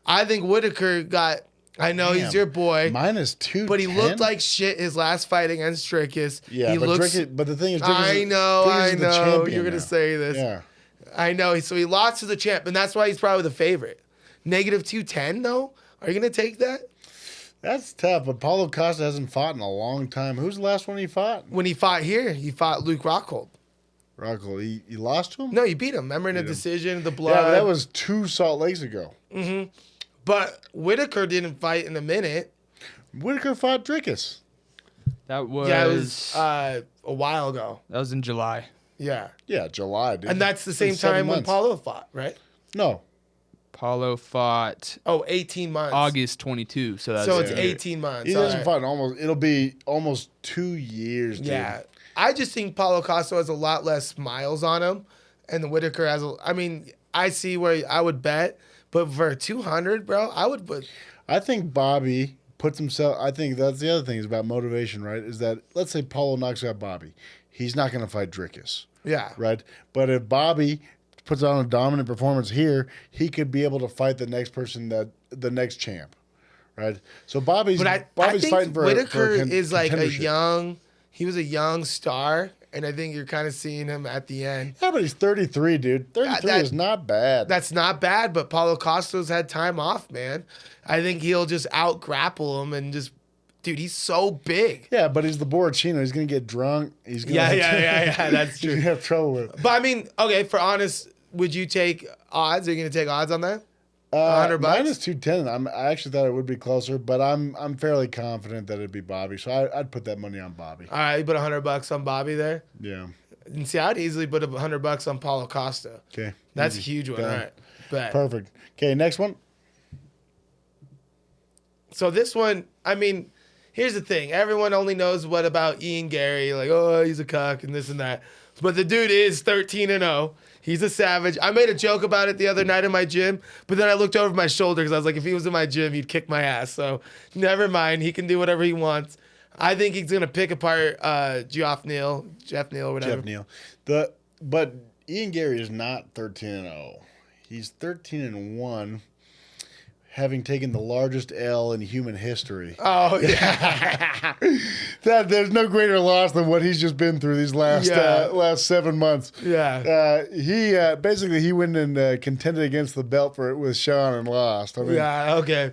I think Whitaker got. I know he's your boy. -210. But he looked like shit his last fight against Drickus. Yeah, he but looks. but the thing is, I know. Drickus is the champion You're gonna now. say this. Yeah. I know. So he lost to the champ, and that's why he's probably the favorite. -210 though. Are you gonna take that? That's tough, but Paulo Costa hasn't fought in a long time. Who's the last one he fought? When he fought here, he fought Luke Rockhold. Rockhold. He lost to him? No, he beat him. Remember in a decision, the blood. Yeah, but that was 2 Salt Lakes ago. But Whitaker didn't fight in a minute. Whitaker fought Drickus. That was. Yeah, it was a while ago. That was in July. Yeah. Yeah, July, dude. And that's the same It's been 7 time when months. Paulo fought, right? No. Paulo fought 18 months. August 22. So that's So it's Yeah. 18 months. He All hasn't right. fought it'll be almost 2 years, dude. Yeah. I just think Paulo Costa has a lot less smiles on him. And the Whitaker has I see where I would bet. But for 200, bro, I would put. I think Bobby puts himself. I think that's the other thing is about motivation, right? Is that let's say Paulo knocks out Bobby, he's not going to fight Drickus, Yeah. right? But if Bobby puts on a dominant performance here, he could be able to fight the next person, the next champ, right? So Bobby's But I Bobby's think fighting for Whitaker is like a contendership. he was a young star. And I think you're kind of seeing him at the end. Yeah, but he's 33, dude. 33 is not bad. That's not bad, but Paulo Costa's had time off, man. I think he'll just out grapple him and just, dude, he's so big. Yeah, but he's the Borrachino. He's gonna get drunk. He's gonna Yeah, that's He's true. gonna have trouble with it. But I mean, okay, for honest, would you take odds? Are you going to take odds on that? $100? -210. I actually thought it would be closer, but I'm fairly confident that it'd be Bobby. So I'd put that money on Bobby. All right, you put $100 on Bobby there. Yeah. And see, I'd easily put $100 on Paulo Costa. Okay. That's a Easy. huge one. Done. All right. Bet. Perfect. Okay, next one. So this one, I mean, here's the thing. Everyone only knows what about Ian Gary, like, oh, he's a cuck and this and that. But the dude is 13-0. He's a savage. I made a joke about it the other night in my gym, but then I looked over my shoulder because I was like, if he was in my gym, he'd kick my ass. So never mind. He can do whatever he wants. I think he's going to pick apart Jeff Neal, whatever. Jeff Neal. But Ian Gary is not 13-0. He's 13-1, having taken the largest L in human history. Oh, yeah. There's no greater loss than what he's just been through these last 7 months. Yeah. He went and contended against the belt with Sean and lost. I mean, Yeah, okay.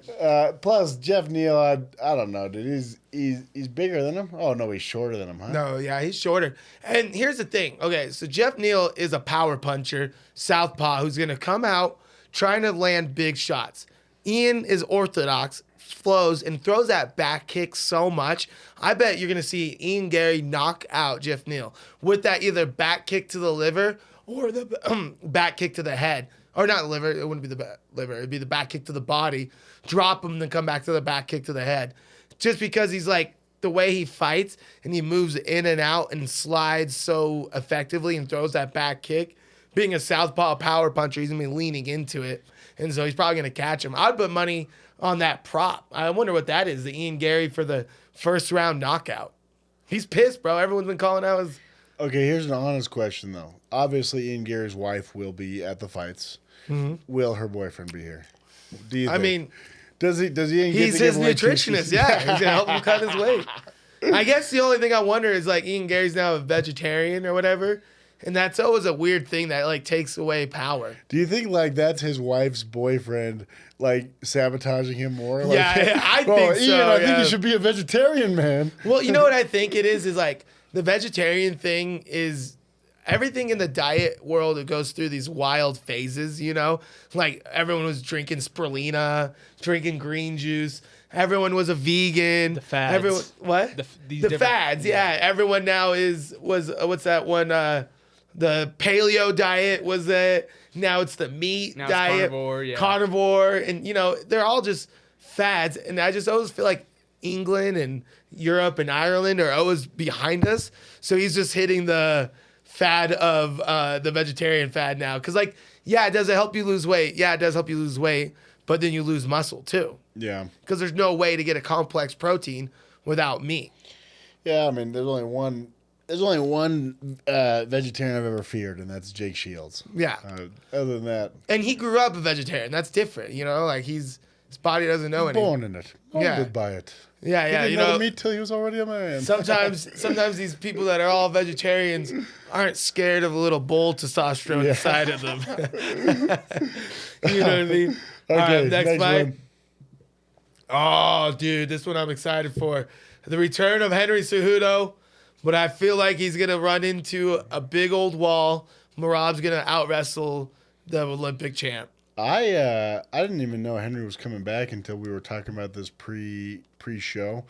plus Jeff Neal, I don't know, dude. He's bigger than him. Oh no, he's shorter than him, huh? No, yeah, he's shorter. And here's the thing. Okay, so Jeff Neal is a power puncher, southpaw, who's going to come out trying to land big shots. Ian is orthodox, flows, and throws that back kick so much. I bet you're going to see Ian Gary knock out Jeff Neal with that either back kick to the liver or the back kick to the head. Or not liver, it wouldn't be the liver. It would be the back kick to the body. Drop him, then come back to the back kick to the head. Just because he's like, the way he fights and he moves in and out and slides so effectively and throws that back kick. Being a southpaw power puncher, he's going to be leaning into it. And so he's probably going to catch him. I'd put money on that prop. I wonder what that is, the Ian Gary for the first round knockout. He's pissed, bro. Everyone's been calling out his... Okay, here's an honest question, though. Obviously, Ian Gary's wife will be at the fights. Mm-hmm. Will her boyfriend be here? Do you think? I mean... Does Ian get He's to his give away nutritionist, yeah. He's going to help him cut his weight. I guess the only thing I wonder is, like, Ian Gary's now a vegetarian or whatever. And that's always a weird thing that, like, takes away power. Do you think, like, that's his wife's boyfriend, like, sabotaging him more? Like, Yeah, I think so. Ian, I think yeah. you should be a vegetarian, man. Well, you know what I think it is like, the vegetarian thing is... Everything in the diet world, it goes through these wild phases, you know? Like, everyone was drinking spirulina, drinking green juice. Everyone was a vegan. The fads. Everyone, what? The fads, yeah. Everyone now what's that one? The paleo diet was it. Now it's the meat now diet. It's carnivore, yeah. Carnivore. And, you know, they're all just fads. And I just always feel like England and Europe and Ireland are always behind us. So he's just hitting the... fad of the vegetarian fad now. Because, like, yeah, does it help you lose weight? Yeah, it does help you lose weight, but then you lose muscle too. Yeah. Because there's no way to get a complex protein without meat. Yeah, I mean, there's only one vegetarian I've ever feared, and that's Jake Shields. Yeah. Other than that, and he grew up a vegetarian. That's different, you know? Like, his body doesn't know anything. Born in it. Molded by it. Yeah, yeah. He didn't know the meat till he was already a man. Sometimes these people that are all vegetarians aren't scared of a little bull testosterone inside of them. You know what I mean? Okay, All right, next fight. one. Oh, dude, this one I'm excited for. The return of Henry Cejudo, but I feel like he's going to run into a big old wall. Merab's going to out-wrestle the Olympic champ. I didn't even know Henry was coming back until we were talking about this pre-show.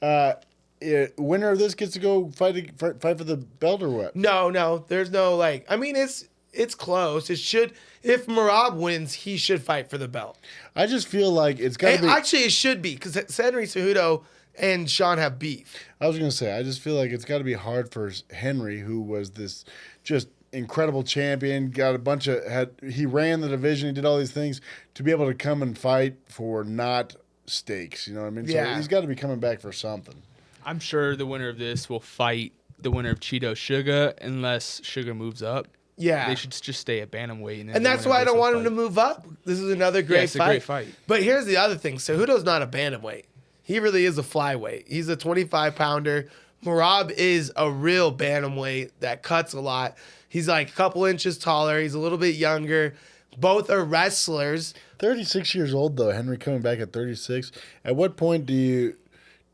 Winner of this gets to go fight for the belt or what? No, there's no like. I mean, it's close. It should. If Merab wins, he should fight for the belt. I just feel like it's got to be. Actually, it should be because Henry Cejudo and Sean have beef. I was gonna say, I just feel like it's got to be hard for Henry, who was this just incredible champion, got a bunch of he ran the division, he did all these things, to be able to come and fight for not stakes. You know what I mean? Yeah. So he's got to be coming back for something. I'm sure the winner of this will fight the winner of Cheeto Sugar unless Sugar moves up. Yeah. They should just stay at bantamweight. And that's why I don't want him to move up. This is another great fight. A great fight. But here's the other thing. Cejudo's not a bantamweight. He really is a flyweight. He's a 25-pounder. Merab is a real bantamweight that cuts a lot. He's like a couple inches taller. He's a little bit younger. Both are wrestlers. 36 years old, though. Henry coming back at 36. At what point do you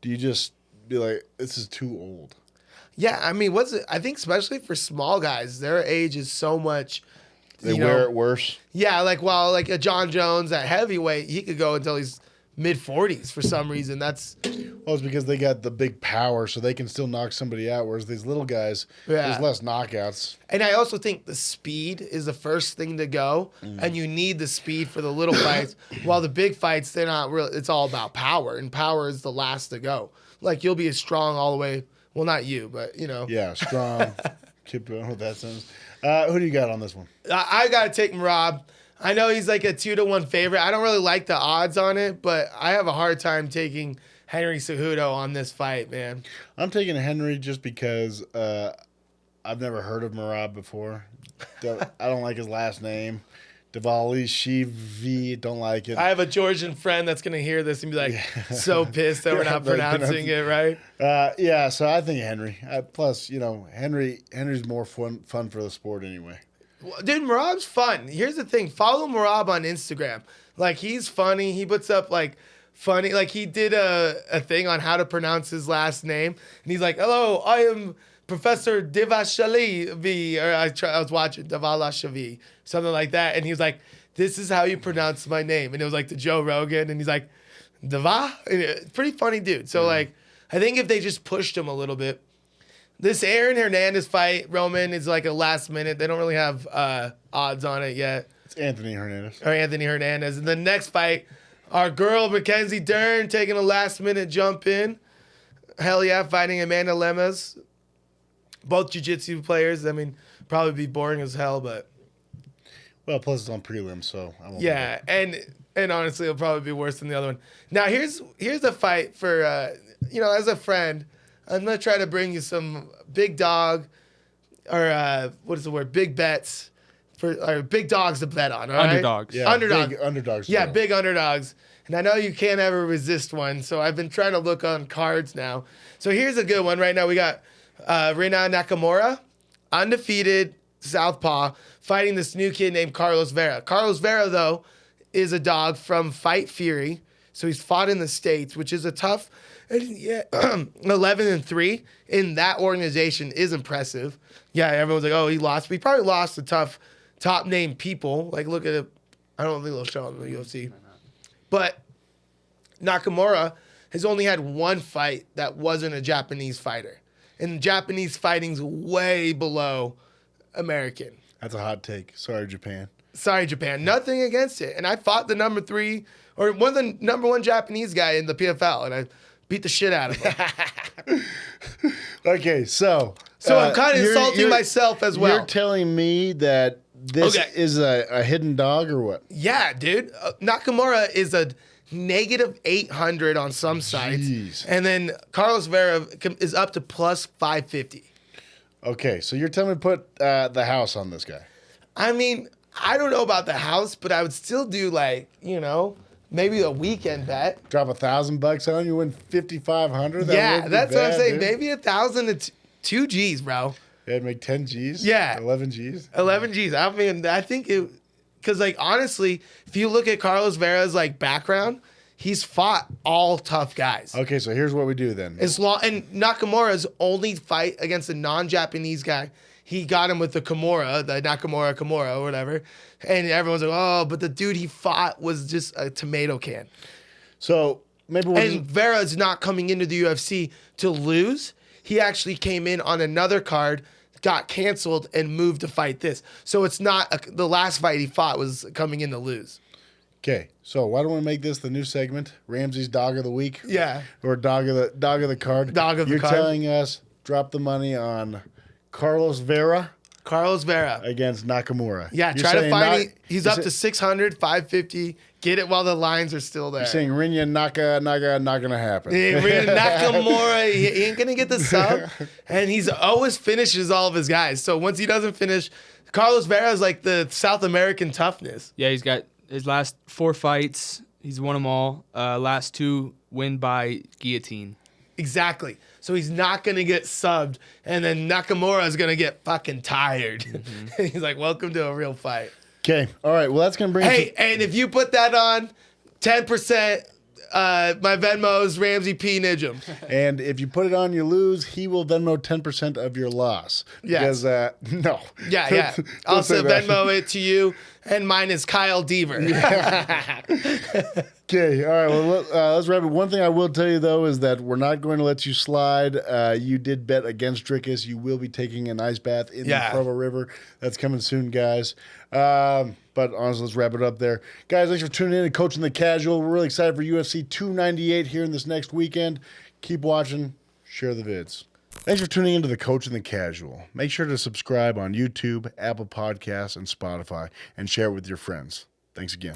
just be like, this is too old? Yeah, I mean, I think especially for small guys, their age is so much. They wear it worse. Yeah, like a John Jones at heavyweight, he could go until he's mid-40s for some reason. Well, it's because they got the big power, so they can still knock somebody out, whereas these little guys, there's less knockouts. And I also think the speed is the first thing to go, and you need the speed for the little fights. While the big fights, they're not really. It's all about power, and power is the last to go. Like, you'll be as strong all the way. Well, not you, but, you know. Yeah, strong. Keep going with that sentence. Who do you got on this one? I got to take Merab. I know he's like a 2-1 favorite. I don't really like the odds on it, but I have a hard time taking Henry Cejudo on this fight, man. I'm taking Henry just because I've never heard of Merab before. I don't like his last name. Diwali Shivi, don't like it. I have a Georgian friend that's gonna hear this and be like, so pissed that we're not pronouncing it right. Yeah, so I think Henry. Plus, Henry's more fun for the sport anyway. Dude, Merab's fun. Here's the thing: follow Merab on Instagram. Like, he's funny. He puts up like funny. Like, he did a thing on how to pronounce his last name, and he's like, "Hello, I am Professor Divashali." Or I was watching Davalashavi, something like that, and he was like, "This is how you pronounce my name," and it was like the Joe Rogan, and he's like, "Dava," pretty funny dude. So like, I think if they just pushed him a little bit. This Aaron Hernandez fight, Roman, is like a last minute. They don't really have odds on it yet. It's Anthony Hernandez. And the next fight, our girl Mackenzie Dern taking a last minute jump in. Hell yeah, fighting Amanda Lemes. Both jiu-jitsu players. I mean, probably be boring as hell, but. Well, plus it's on prelims, so I won't. Yeah, and honestly, it'll probably be worse than the other one. Now, here's a fight for, as a friend, I'm going to try to bring you some big dog, or what is the word? Big bets, or big dogs to bet on, all right? Underdogs. Yeah, Underdog. big underdogs. Yeah, big underdogs. And I know you can't ever resist one, so I've been trying to look on cards now. So here's a good one right now. We got Rina Nakamura, undefeated southpaw, fighting this new kid named Carlos Vera. Carlos Vera, though, is a dog from Fight Fury, so he's fought in the States, which is a tough. And yeah, 11-3 in that organization is impressive. Yeah, everyone's like, oh, he lost. But he probably lost to tough, top name people. Like, look at it. I don't think they'll show him in the UFC. But Nakamura has only had one fight that wasn't a Japanese fighter. And Japanese fighting's way below American. That's a hot take. Sorry, Japan. Sorry, Japan. Nothing against it. And I fought the number 3 or one of the number 1 Japanese guy in the PFL, and I beat the shit out of him. Okay, so I'm kind of insulting myself as well. You're telling me that this is a hidden dog or what? Yeah, dude. Nakamura is a negative 800 on some sites. Jeez. And then Carlos Vera is up to plus 550. Okay, so you're telling me to put the house on this guy. I mean, I don't know about the house, but I would still do maybe a weekend bet. Drop $1,000 on you, win 5,500. Yeah, that's what I'm saying. Dude. Maybe 1,000 to 2 G's, bro. Yeah, make 10 G's. Yeah, 11 G's. 11 G's. I mean, I think it, because honestly, if you look at Carlos Vera's background, he's fought all tough guys. Okay, so here's what we do then. And Nakamura's only fight against a non-Japanese guy. He got him with the Nakamura or whatever. And everyone's like, oh, but the dude he fought was just a tomato can. So maybe Vera's not coming into the UFC to lose. He actually came in on another card, got canceled, and moved to fight this. So it's not the last fight he fought was coming in to lose. Okay, so why don't we make this the new segment? Ramsey's Dog of the Week? Yeah. Or Dog of the Card? Dog of the card. You're telling us drop the money on Carlos Vera against Nakamura. Yeah, try to find he's up to 600, 550. Get it while the lines are still there. You're saying Rinya Naka not gonna happen. Nakamura, he ain't gonna get the sub, and he's always finishes all of his guys. So once he doesn't finish, Carlos Vera is like the South American toughness. Yeah, he's got his last 4 fights. He's won them all. Last 2 win by guillotine. Exactly. So he's not going to get subbed, and then Nakamura is going to get fucking tired. Mm-hmm. He's like, welcome to a real fight. Okay. All right. Well, that's going to bring and if you put that on, 10%, my Venmo's Ramsey P. Nijum. And if you put it on, you lose. He will Venmo 10% of your loss. Yes. Because, no. Yeah. I'll Venmo it to you, and mine is Kyle Deaver. Okay, all right. Well, let's wrap it. One thing I will tell you, though, is that we're not going to let you slide. You did bet against Drickus. You will be taking an ice bath in the Provo River. That's coming soon, guys. But honestly, let's wrap it up there. Guys, thanks for tuning in and coaching the casual. We're really excited for UFC 298 here in this next weekend. Keep watching. Share the vids. Thanks for tuning into the Coach and the Casual. Make sure to subscribe on YouTube, Apple Podcasts, and Spotify, and share it with your friends. Thanks again.